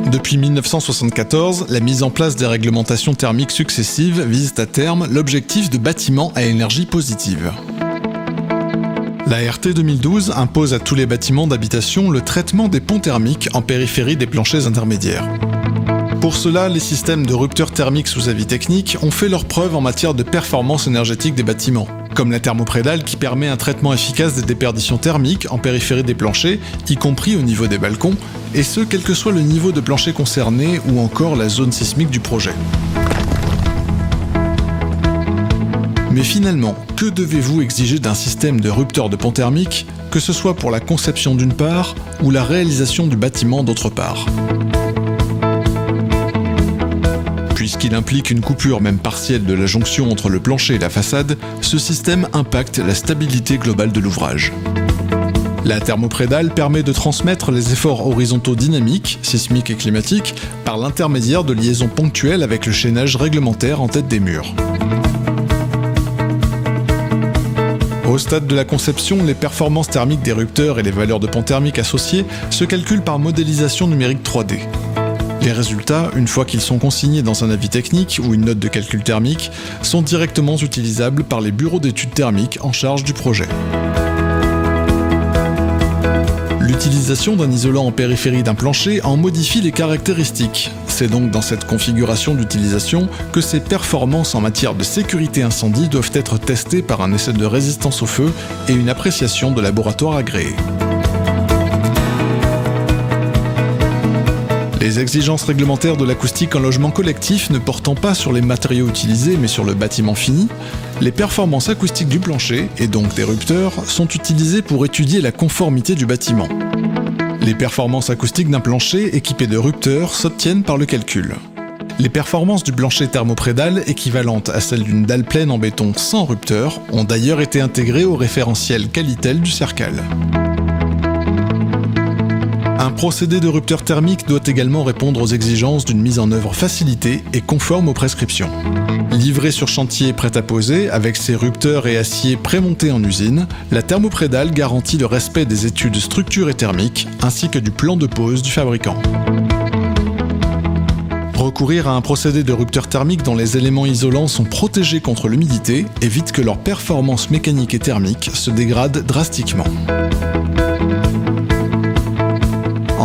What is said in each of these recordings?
Depuis 1974, la mise en place des réglementations thermiques successives vise à terme l'objectif de bâtiments à énergie positive. La RT 2012 impose à tous les bâtiments d'habitation le traitement des ponts thermiques en périphérie des planchers intermédiaires. Pour cela, les systèmes de rupteurs thermiques sous avis technique ont fait leurs preuves en matière de performance énergétique des bâtiments, comme la thermoprédale qui permet un traitement efficace des déperditions thermiques en périphérie des planchers, y compris au niveau des balcons, et ce quel que soit le niveau de plancher concerné ou encore la zone sismique du projet. Mais finalement, que devez-vous exiger d'un système de rupteur de pont thermique, que ce soit pour la conception d'une part ou la réalisation du bâtiment d'autre part ? Puisqu'il implique une coupure même partielle de la jonction entre le plancher et la façade, ce système impacte la stabilité globale de l'ouvrage. La thermoprédale permet de transmettre les efforts horizontaux dynamiques, sismiques et climatiques par l'intermédiaire de liaisons ponctuelles avec le chaînage réglementaire en tête des murs. Au stade de la conception, les performances thermiques des rupteurs et les valeurs de pont thermique associées se calculent par modélisation numérique 3D. Les résultats, une fois qu'ils sont consignés dans un avis technique ou une note de calcul thermique, sont directement utilisables par les bureaux d'études thermiques en charge du projet. L'utilisation d'un isolant en périphérie d'un plancher en modifie les caractéristiques. C'est donc dans cette configuration d'utilisation que ses performances en matière de sécurité incendie doivent être testées par un essai de résistance au feu et une appréciation de laboratoire agréé. Les exigences réglementaires de l'acoustique en logement collectif ne portant pas sur les matériaux utilisés mais sur le bâtiment fini, les performances acoustiques du plancher, et donc des rupteurs, sont utilisées pour étudier la conformité du bâtiment. Les performances acoustiques d'un plancher équipé de rupteurs s'obtiennent par le calcul. Les performances du plancher thermoprédale, équivalentes à celles d'une dalle pleine en béton sans rupteur, ont d'ailleurs été intégrées au référentiel Qualitel du Cercal. Un procédé de rupteur thermique doit également répondre aux exigences d'une mise en œuvre facilitée et conforme aux prescriptions. Livrée sur chantier prêt à poser, avec ses rupteurs et aciers prémontés en usine, la thermoprédale garantit le respect des études structure et thermique, ainsi que du plan de pose du fabricant. Recourir à un procédé de rupteur thermique dont les éléments isolants sont protégés contre l'humidité évite que leur performance mécanique et thermique se dégradent drastiquement.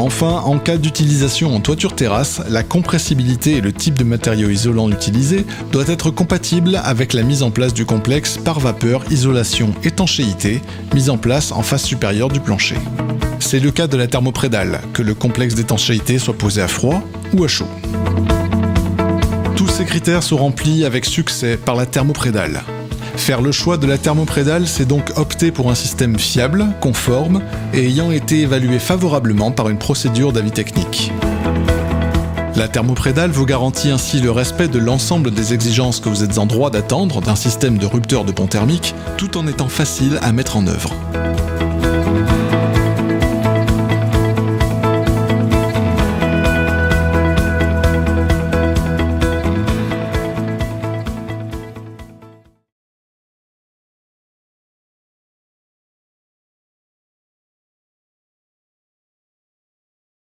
Enfin, en cas d'utilisation en toiture-terrasse, la compressibilité et le type de matériau isolant utilisé doit être compatible avec la mise en place du complexe par vapeur, isolation, étanchéité, mise en place en face supérieure du plancher. C'est le cas de la thermoprédale, que le complexe d'étanchéité soit posé à froid ou à chaud. Tous ces critères sont remplis avec succès par la thermoprédale. Faire le choix de la thermoprédale, c'est donc opter pour un système fiable, conforme et ayant été évalué favorablement par une procédure d'avis technique. La thermoprédale vous garantit ainsi le respect de l'ensemble des exigences que vous êtes en droit d'attendre d'un système de rupteur de pont thermique, tout en étant facile à mettre en œuvre.